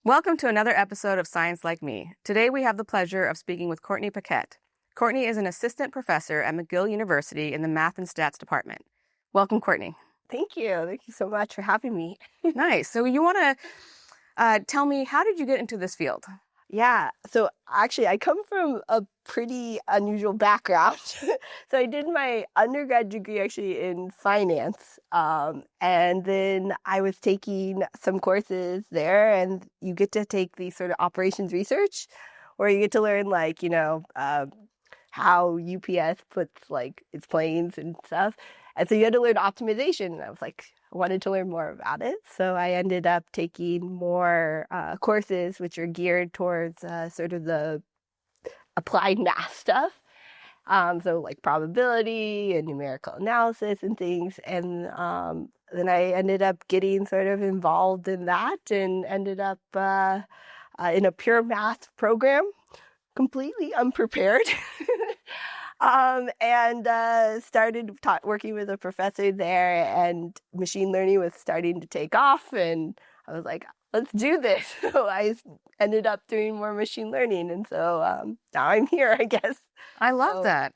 Welcome to another episode of Science Like Me. Today we have the pleasure of speaking with Courtney Paquette. Courtney is an assistant professor at McGill University in the Math and Stats department. Welcome, Courtney. Thank you. Thank you so much for having me. Nice. So you want to tell me, how did you get into this field? Yeah. So actually, I come from a pretty unusual background. So I did my undergrad degree actually in finance. And then I was taking some courses there, and you get to take these sort of operations research, where you get to learn how UPS puts its planes and stuff. And so you had to learn optimization. And I was like, I wanted to learn more about it. So I ended up taking more courses which are geared towards sort of the applied math stuff. So like probability and numerical analysis and things. And then I ended up getting sort of involved in that and ended up in a pure math program, completely unprepared. And started working with a professor there, and machine learning was starting to take off, and I was like, let's do this. So I ended up doing more machine learning, and so now I'm here, I guess. I love that.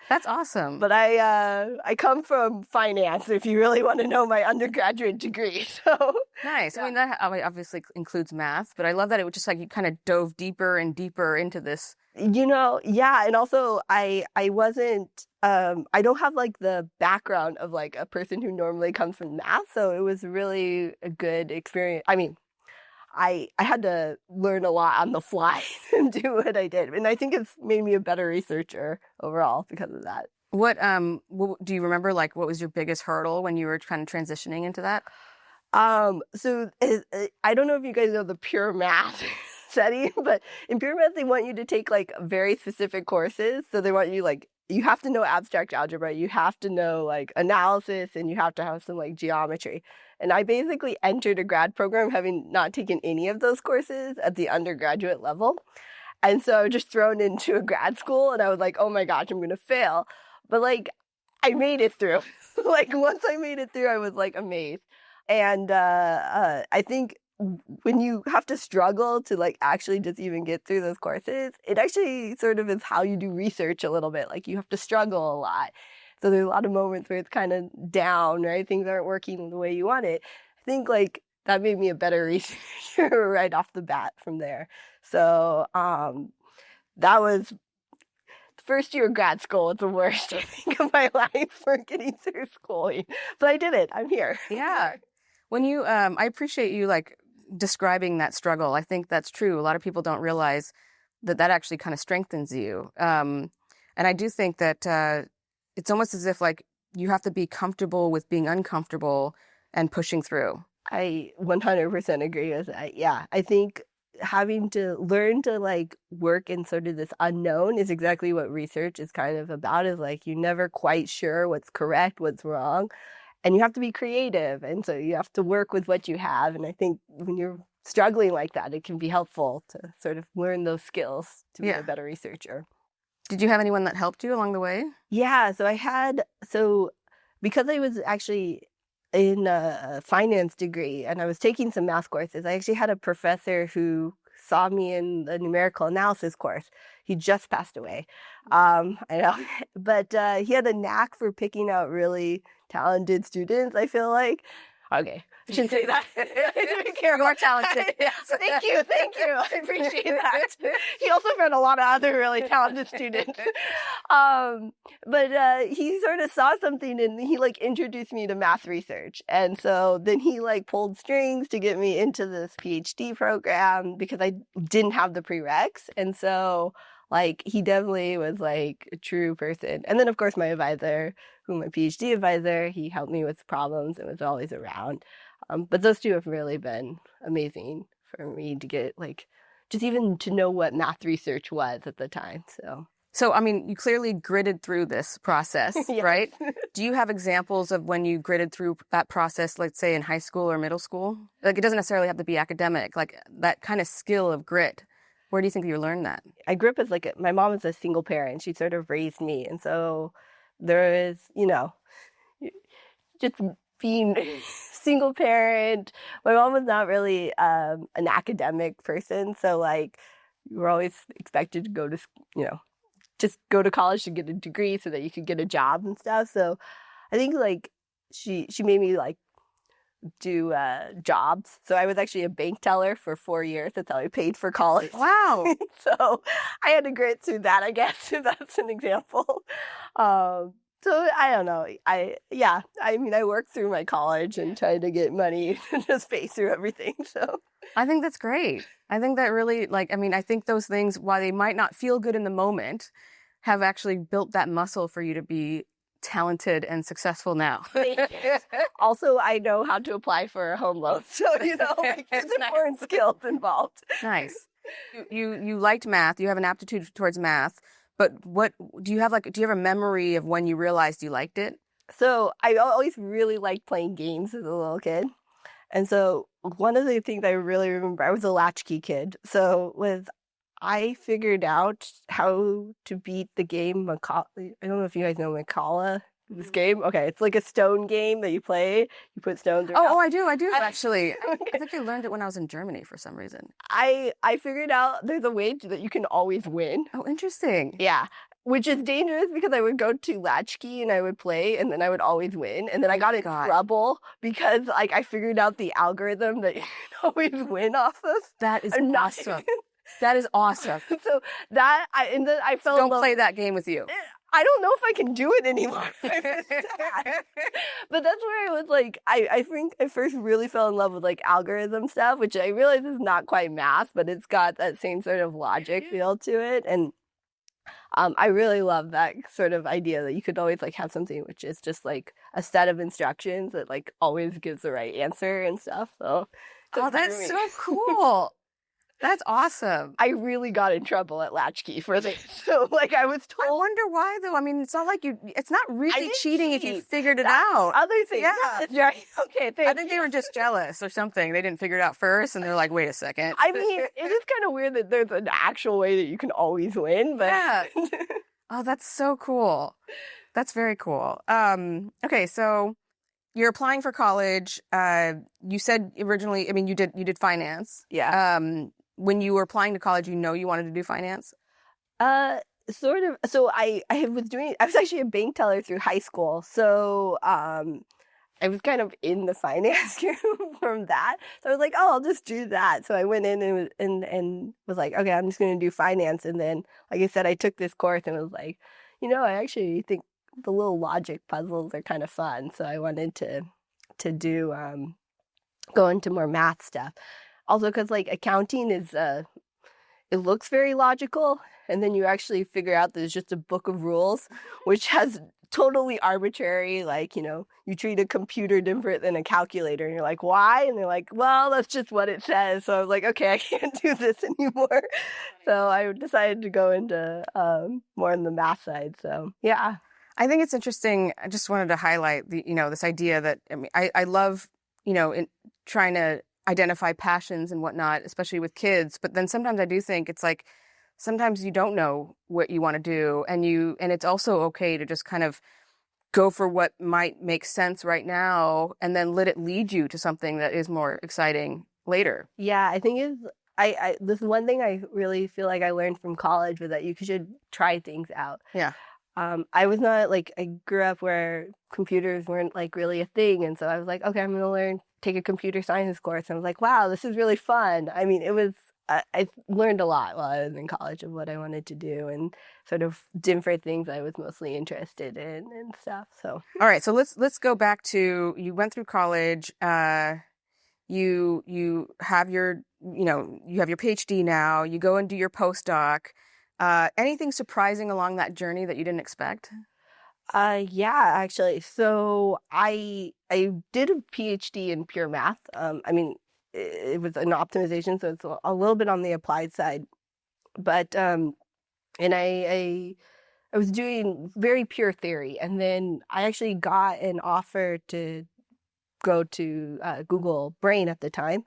That's awesome. But I come from finance, if you really want to know my undergraduate degree. So nice. Yeah. I mean, that obviously includes math, but I love that it was just like you kind of dove deeper and deeper into this. Yeah, and also I wasn't I don't have like the background of like a person who normally comes from math, so it was really a good experience. I mean, I had to learn a lot on the fly and do what I did, and I think it's made me a better researcher overall because of that. What do you remember? Like, what was your biggest hurdle when you were kind of transitioning into that? So I don't know if you guys know the pure math setting, but in pure math, they want you to take like very specific courses. So they want you you have to know abstract algebra, you have to know like analysis, and you have to have some like geometry. And I basically entered a grad program having not taken any of those courses at the undergraduate level. And so I was just thrown into a grad school, and I was like, oh my gosh, I'm going to fail. But like, I made it through. Like once I made it through, I was like amazed. And I think when you have to struggle to like actually just even get through those courses, it actually sort of is how you do research a little bit. Like you have to struggle a lot. So there's a lot of moments where it's kind of down, right? Things aren't working the way you want it. I think like that made me a better researcher right off the bat from there. So that was first year of grad school was the worst, I think, of my life for getting through schooling. But I did it. I'm here. Yeah. When you, I appreciate you like describing that struggle. I think that's true. A lot of people don't realize that actually kind of strengthens you. And I do think that it's almost as if like you have to be comfortable with being uncomfortable and pushing through. I 100% agree with that. Yeah. I think having to learn to like work in sort of this unknown is exactly what research is kind of about, is like you're never quite sure what's correct, what's wrong. And you have to be creative. And so you have to work with what you have. And I think when you're struggling like that, it can be helpful to sort of learn those skills to be a better researcher. Did you have anyone that helped you along the way? Yeah. So because I was actually in a finance degrey and I was taking some math courses, I actually had a professor who saw me in the numerical analysis course. He just passed away. I know, but he had a knack for picking out really talented students, I feel like. Okay, I shouldn't say that. You're talented. Yes. Thank you. I appreciate that. He also found a lot of other really talented students. But he sort of saw something, and he like introduced me to math research. And so then he like pulled strings to get me into this Ph.D. program because I didn't have the prereqs. And so like he definitely was like a true person. And then of course my advisor, my PhD advisor, he helped me with problems and was always around. But those two have really been amazing for me to get like just even to know what math research was at the time. So I mean, you clearly gritted through this process, Yes. Right? Do you have examples of when you gritted through that process, let's say in high school or middle school? Like it doesn't necessarily have to be academic, like that kind of skill of grit. Where do you think you learned that? I grew up as my mom was a single parent. She sort of raised me. And so there is, just being single parent. My mom was not really an academic person, so like you were always expected to go to, you know, just go to college to get a degree so that you could get a job and stuff. So I think like she made me like do jobs. So I was actually a bank teller for 4 years. That's how I paid for college. Wow. So I had to grit through that, I guess, if that's an example. So I don't know. I mean, I worked through my college and tried to get money to just pay through everything. So I think that's great. I think that really, like, I mean, I think those things, while they might not feel good in the moment, have actually built that muscle for you to be talented and successful now. Also, I know how to apply for a home loan. So, you know, like, there's important skills involved. Nice. You liked math. You have an aptitude towards math. But what do you have a memory of when you realized you liked it? So I always really liked playing games as a little kid. And so one of the things I really remember, I was a latchkey kid. So I figured out how to beat the game I don't know if you guys know Macalla, this game. Okay, it's like a stone game that you play. You put stones around. Oh, I do actually. I think I learned it when I was in Germany for some reason. I figured out there's a way that you can always win. Oh, interesting. Yeah. Which is dangerous because I would go to latchkey and I would play and then I would always win. And then I got in trouble because like I figured out the algorithm that you can always win off of. That is awesome. That is awesome. So I fell in love. Don't play that game with you. I don't know if I can do it anymore. But that's where I was like, I think I first really fell in love with like algorithm stuff, which I realize is not quite math, but it's got that same sort of logic feel to it. And I really love that sort of idea that you could always like have something which is just like a set of instructions that like always gives the right answer and stuff. So, that's so cool. That's awesome. I really got in trouble at latchkey for this. So, like, I was told. I wonder why, though. I mean, it's not like it's not really cheating if you figured it That's out. Other things. Yeah. Right. Okay. I think they were just jealous or something. They didn't figure it out first, and they're like, wait a second. I mean, it is kind of weird that there's an actual way that you can always win, but. Yeah. Oh, that's so cool. That's very cool. Okay, so you're applying for college. You said originally, I mean, you did finance. Yeah. When you were applying to college, you wanted to do finance? Sort of. So I was actually a bank teller through high school. So I was kind of in the finance group from that. So I was like, oh, I'll just do that. So I went in and was like, okay, I'm just going to do finance. And then, like I said, I took this course and was like, you know, I actually think the little logic puzzles are kind of fun. So I wanted to do go into more math stuff. Also, because like accounting is, it looks very logical, and then you actually figure out there's just a book of rules, which has totally arbitrary, like, you know, you treat a computer different than a calculator, and you're like, why? And they're like, well, that's just what it says. So I was like, okay, I can't do this anymore. So I decided to go into more on the math side. So yeah. I think it's interesting. I just wanted to highlight this idea that, I mean, I love, in trying to identify passions and whatnot, especially with kids. But then sometimes I do think it's like, sometimes you don't know what you want to do, and it's also okay to just kind of go for what might make sense right now, and then let it lead you to something that is more exciting later. Yeah, I think this one thing I really feel like I learned from college was that you should try things out. Yeah. I was not like, I grew up where computers weren't like really a thing, and so I was like, okay, I'm going to take a computer science course. And I was like, wow, this is really fun. I mean, I learned a lot while I was in college of what I wanted to do and sort of different things I was mostly interested in and stuff. So, all right, so let's go back to, you went through college. You have your Ph.D. now. You go and do your postdoc. Anything surprising along that journey that you didn't expect? Yeah, actually. So I did a PhD in pure math. I mean, it was an optimization, so it's a little bit on the applied side. But and I was doing very pure theory, and then I actually got an offer to go to Google Brain at the time.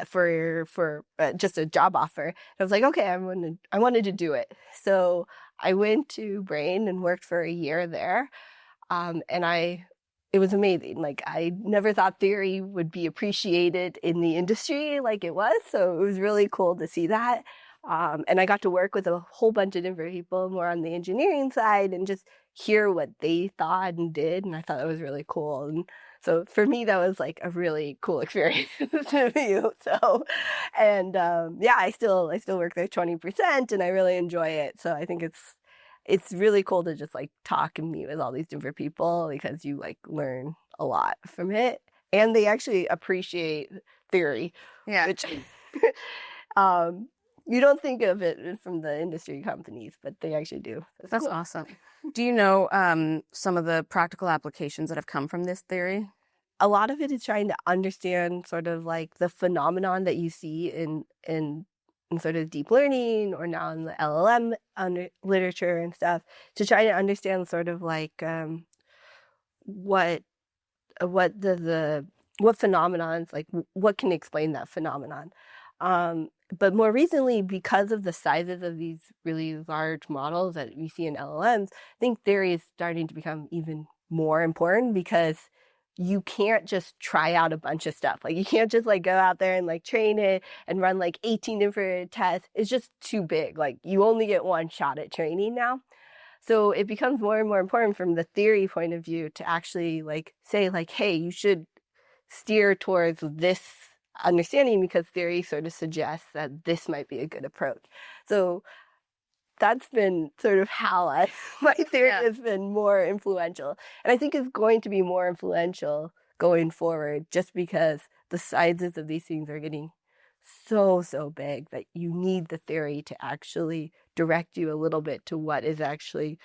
For just a job offer. I was like, okay, I wanted to do it. So I went to Brain and worked for a year there. And I it was amazing. Like, I never thought theory would be appreciated in the industry like it was. So it was really cool to see that. And I got to work with a whole bunch of different people more on the engineering side and just hear what they thought and did. And I thought that was really cool. And so for me, that was like a really cool experience to view. So, and yeah, I still work there 20% and I really enjoy it. So I think it's really cool to just like talk and meet with all these different people because you like learn a lot from it. And they actually appreciate theory, which you don't think of it from the industry companies, but they actually do. That's cool. Awesome. Do you know some of the practical applications that have come from this theory? A lot of it is trying to understand sort of like the phenomenon that you see in sort of deep learning or now in the LLM literature and stuff, to try to understand sort of like what phenomenons, like what can explain that phenomenon. But more recently, because of the sizes of these really large models that we see in LLMs, I think theory is starting to become even more important because you can't just try out a bunch of stuff. Like, you can't just like go out there and like train it and run like 18 different tests. It's just too big. Like, you only get one shot at training now. So it becomes more and more important from the theory point of view to actually like say like, hey, you should steer towards this understanding because theory sort of suggests that this might be a good approach. So that's been sort of how my theory has been more influential. And I think it's going to be more influential going forward just because the sizes of these things are getting so big that you need the theory to actually direct you a little bit to what is actually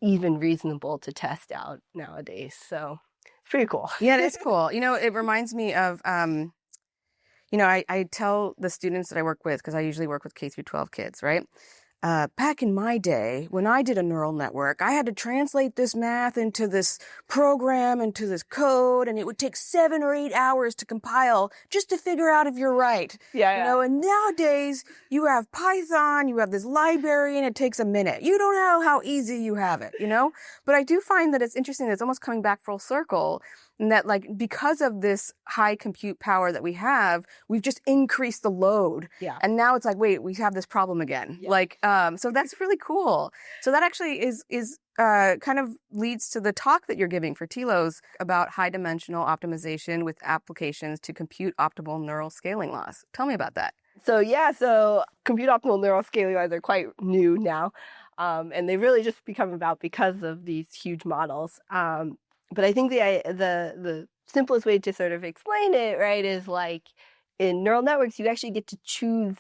even reasonable to test out nowadays. So it's pretty cool. Yeah, it is cool. You know, it reminds me of, you know, I tell the students that I work with, because I usually work with K through 12 kids, right? Back in my day, when I did a neural network, I had to translate this math into this program, into this code, and it would take 7 or 8 hours to compile just to figure out if you're right. Yeah. You know, and nowadays you have Python, you have this library, and it takes a minute. You don't know how easy you have it, you know? But I do find that it's interesting that it's almost coming back full circle. And that, like, because of this high compute power that we have, we've just increased the load. Yeah. And now it's like, wait, we have this problem again. Yeah. Like, so that's really cool. So that actually is kind of leads to the talk that you're giving for TLOs about high dimensional optimization with applications to compute optimal neural scaling laws. Tell me about that. So compute optimal neural scaling laws are quite new now. And they really just become about because of these huge models. But I think the simplest way to sort of explain it, right, is like in neural networks, you actually get to choose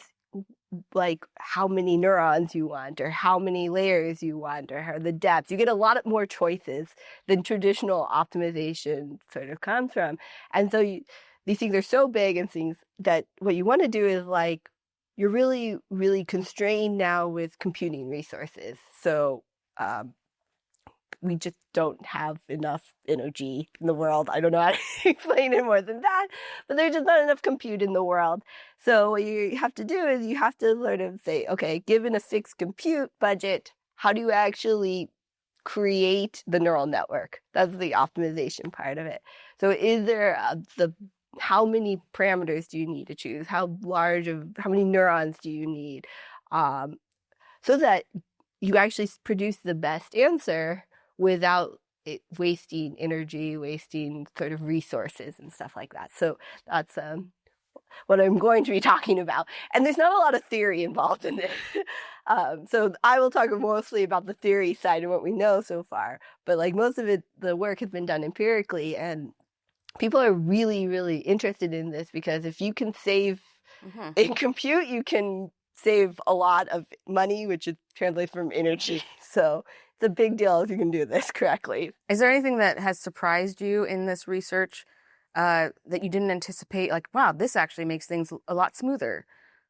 like how many neurons you want or how many layers you want or the depth. You get a lot more choices than traditional optimization sort of comes from. And so these things are so big and things that what you want to do is like, you're really, really constrained now with computing resources. So, we just don't have enough energy in the world. I don't know how to explain it more than that, but there's just not enough compute in the world. So what you have to do is you have to sort of say, okay, given a fixed compute budget, how do you actually create the neural network? That's the optimization part of it. So is there how many parameters do you need to choose? How many neurons do you need? So that you actually produce the best answer without it wasting energy, wasting sort of resources and stuff like that. So that's what I'm going to be talking about. And there's not a lot of theory involved in this. So I will talk mostly about the theory side and what we know so far. But like most of it, the work has been done empirically. And people are really, really interested in this because if you can save in compute, you can save a lot of money, which translates from energy. So it's a big deal if you can do this correctly. Is there anything that has surprised you in this research that you didn't anticipate? Like, wow, this actually makes things a lot smoother.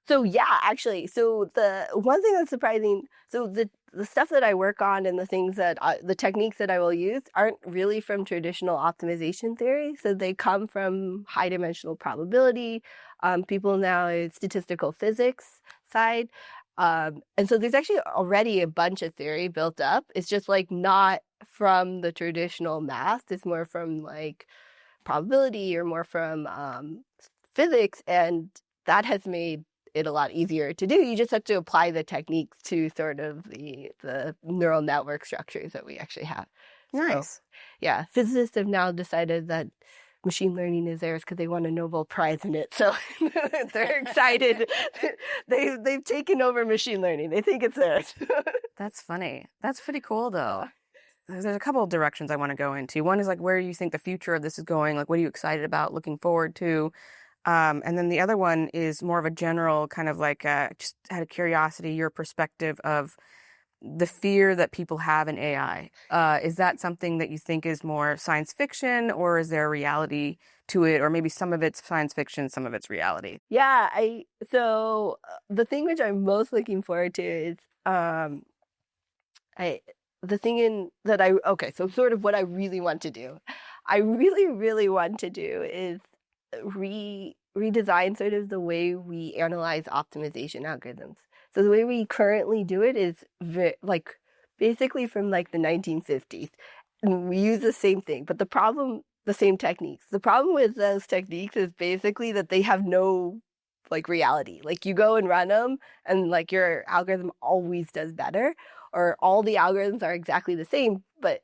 So yeah, actually. So the one thing that's surprising, so the stuff that I work on and the things that the techniques that I will use aren't really from traditional optimization theory. So they come from high dimensional probability. People now statistical physics side. And so there's actually already a bunch of theory built up. It's just like not from the traditional math. It's more from like probability or more from physics, and that has made it a lot easier to do. You just have to apply the techniques to sort of the neural network structures that we actually have. Nice. So, yeah, physicists have now decided that machine learning is theirs because they won a Nobel Prize in it. So they're excited. They've taken over machine learning. They think it's theirs. That's funny. That's pretty cool, though. There's a couple of directions I want to go into. One is like where you think the future of this is going. Like, what are you excited about, looking forward to? And then the other one is more of a general kind of like just out of curiosity, your perspective of the fear that people have in AI. Is that something that you think is more science fiction, or is there a reality to it? Or maybe some of it's science fiction, some of it's reality? Yeah, so the thing which I'm most looking forward to is so sort of what I really want to do. I really, really want to do is redesign sort of the way we analyze optimization algorithms. So the way we currently do it is like basically from like the 1950s. And we use the same thing, but the same techniques. The problem with those techniques is basically that they have no like reality. Like you go and run them and like your algorithm always does better, or all the algorithms are exactly the same, but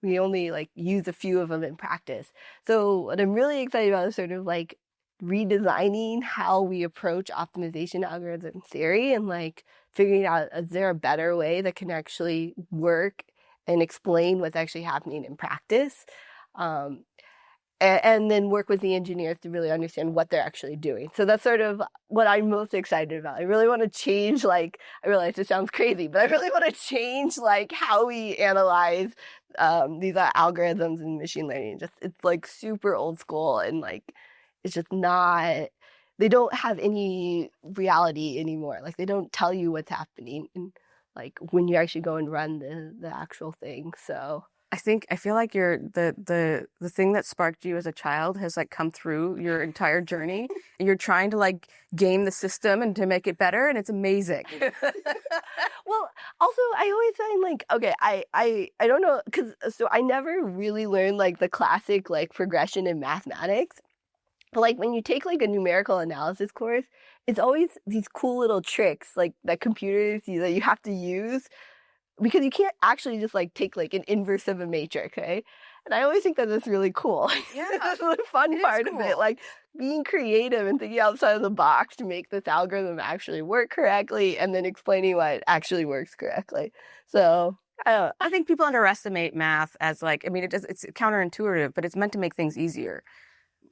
we only like use a few of them in practice. So what I'm really excited about is sort of like redesigning how we approach optimization algorithm theory and like figuring out, is there a better way that can actually work and explain what's actually happening in practice? And then work with the engineers to really understand what they're actually doing. So that's sort of what I'm most excited about. I really want to change, like, I realize it sounds crazy, but I really want to change like how we analyze these algorithms in machine learning. It's like super old school, and like it's just not, they don't have any reality anymore. Like they don't tell you what's happening, and like when you actually go and run the actual thing. So I feel like the thing that sparked you as a child has like come through your entire journey. You're trying to like game the system and to make it better, and it's amazing. Well, also I always find like, okay, I don't know, so I never really learned like the classic like progression in mathematics. But like when you take like a numerical analysis course, it's always these cool little tricks like that that you have to use, because you can't actually just like take like an inverse of a matrix, okay? And I always think that that's really cool. Yeah, that's the fun part of it, like being creative and thinking outside of the box to make this algorithm actually work correctly, and then explaining why it actually works correctly. So I think people underestimate math as like, I mean, it's counterintuitive, but it's meant to make things easier.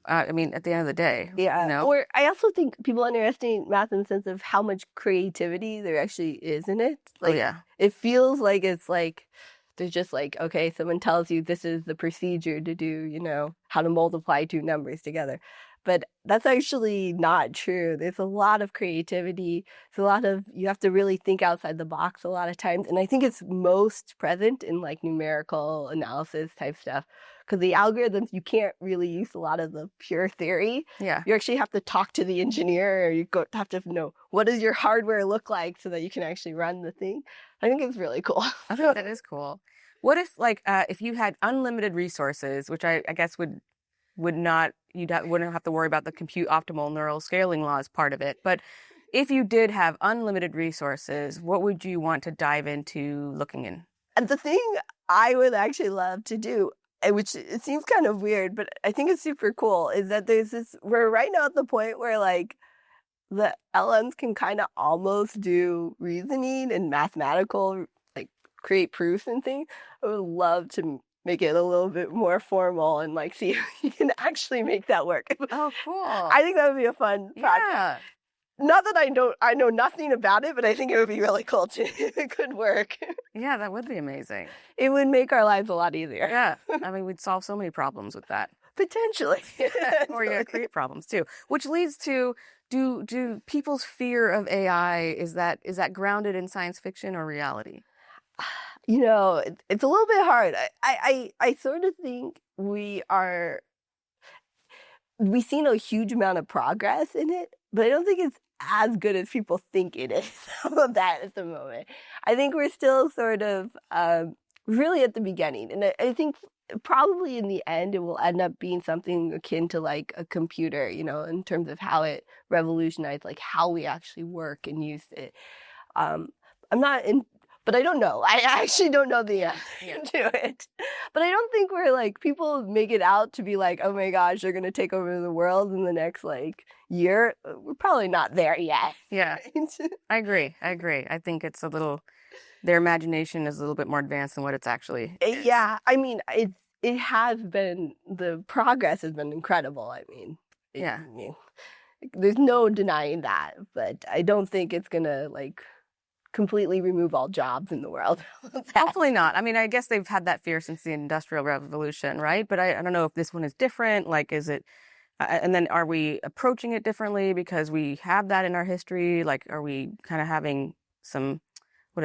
I mean, at the end of the day, yeah. you know? Or I also think people underestimate math in the sense of how much creativity there actually is in it. Like, yeah. It feels like it's like there's just like, okay, someone tells you this is the procedure to do, you know, how to multiply two numbers together. But that's actually not true. There's a lot of creativity. You have to really think outside the box a lot of times. And I think it's most present in like numerical analysis type stuff. Because the algorithms, you can't really use a lot of the pure theory. Yeah. You actually have to talk to the engineer, or you have to know what does your hardware look like so that you can actually run the thing. I think it's really cool. I think that is cool. What if like if you had unlimited resources, which I guess would not, wouldn't have to worry about the compute optimal neural scaling law as part of it. But if you did have unlimited resources, what would you want to dive into looking in? And the thing I would actually love to do, which it seems kind of weird, but I think it's super cool, is that we're right now at the point where like the LMs can kind of almost do reasoning and mathematical, like create proofs and things. I would love to make it a little bit more formal and like see if you can actually make that work. Oh, cool. I think that would be a fun project. Yeah. Not that I know nothing about it, but I think it would be really cool too. It could work. Yeah, that would be amazing. It would make our lives a lot easier. Yeah. I mean, we'd solve so many problems with that. Potentially. Or you create problems too. Which leads to, do people's fear of AI, is that grounded in science fiction or reality? You know, it's a little bit hard. I sort of think we've seen a huge amount of progress in it, but I don't think it's as good as people think it is. Some of that at the moment. I think we're still sort of really at the beginning. And I think probably in the end, it will end up being something akin to like a computer, in terms of how it revolutionized like how we actually work and use it. I'm not in, but I don't know. I actually don't know the answer to it. But I don't think we're like, people make it out to be like, oh my gosh, they're going to take over the world in the next like year. We're probably not there yet. Yeah, I agree. I think it's their imagination is a little bit more advanced than what it's actually is. Yeah, I mean, it has been, the progress has been incredible. I mean, there's no denying that, but I don't think it's going to like completely remove all jobs in the world. Hopefully not. I mean, I guess they've had that fear since the Industrial Revolution, right? But I don't know if this one is different. Like, is it, and then are we approaching it differently because we have that in our history? Like, are we kind of having some,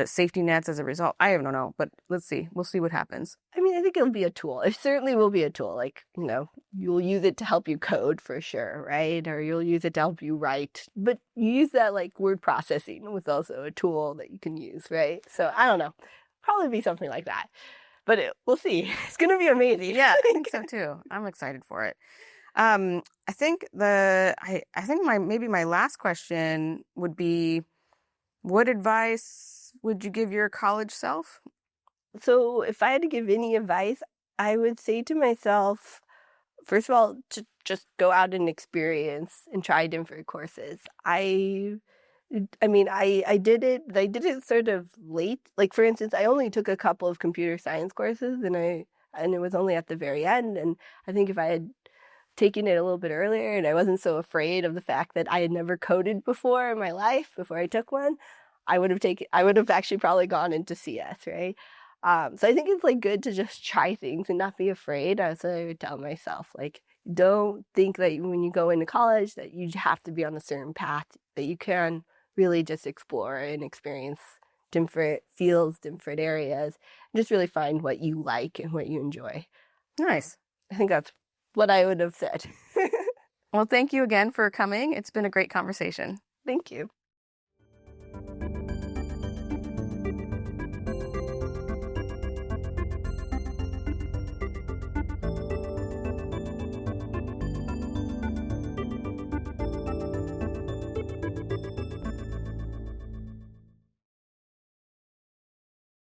safety nets as a result? I don't know, but let's see. We'll see what happens. I mean, I think it'll be a tool. It certainly will be a tool. Like, you'll use it to help you code for sure, right? Or you'll use it to help you write. But you use that like word processing was also a tool that you can use, right? So I don't know. Probably be something like that. But we'll see. It's going to be amazing. Yeah, I think so too. I'm excited for it. I think my last question would be, what advice would you give your college self? So if I had to give any advice, I would say to myself, first of all, to just go out and experience and try different courses. I mean, I did it sort of late. Like, for instance, I only took a couple of computer science courses and it was only at the very end. And I think if I had taken it a little bit earlier and I wasn't so afraid of the fact that I had never coded before in my life before I took one, I would have actually probably gone into CS, right? So I think it's like good to just try things and not be afraid. So I would tell myself, like, don't think that when you go into college that you have to be on a certain path, that you can really just explore and experience different fields, different areas, and just really find what you like and what you enjoy. Nice. I think that's what I would have said. Well, thank you again for coming. It's been a great conversation. Thank you.